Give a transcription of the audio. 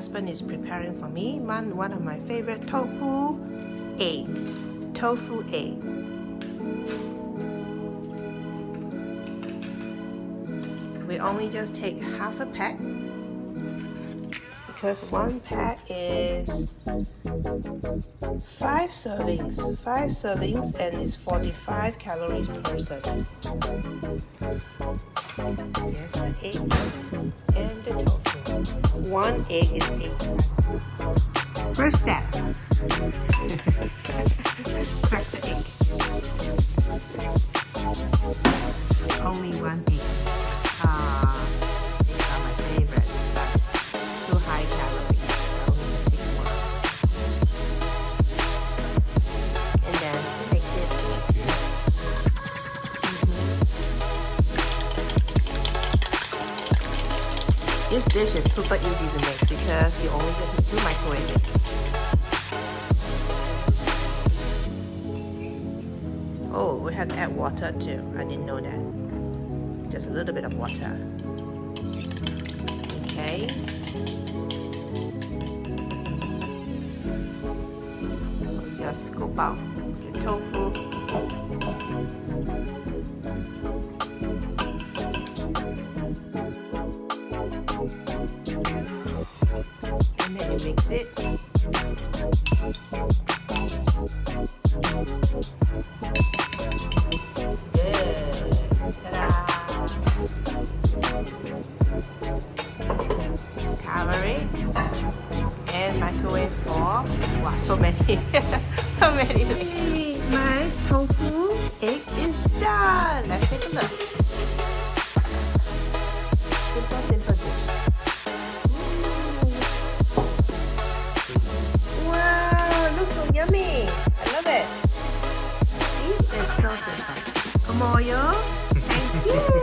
husband is preparing for me one of my favorite tofu egg. Tofu egg. We only just take half a pack because one pack is 5 servings and it's 45 calories per serving. Here's the egg and the tofu. One egg is 8 grams. First step. Crack the egg. Only one egg. These are my favorite, but too high calories. I only take one. And then mix it. This dish is super easy to make because you only just need to microwave it. Oh, we have to add water too. I didn't know that. Just a little bit of water. Okay. Just scoop out the tofu. And then you mix it. Cover it and microwave for so many so many layers. My tofu egg is done. Let's take a look. Simple dish. Wow, looks so yummy. I love it. See, it's so simple. Come on, yo. Thank you.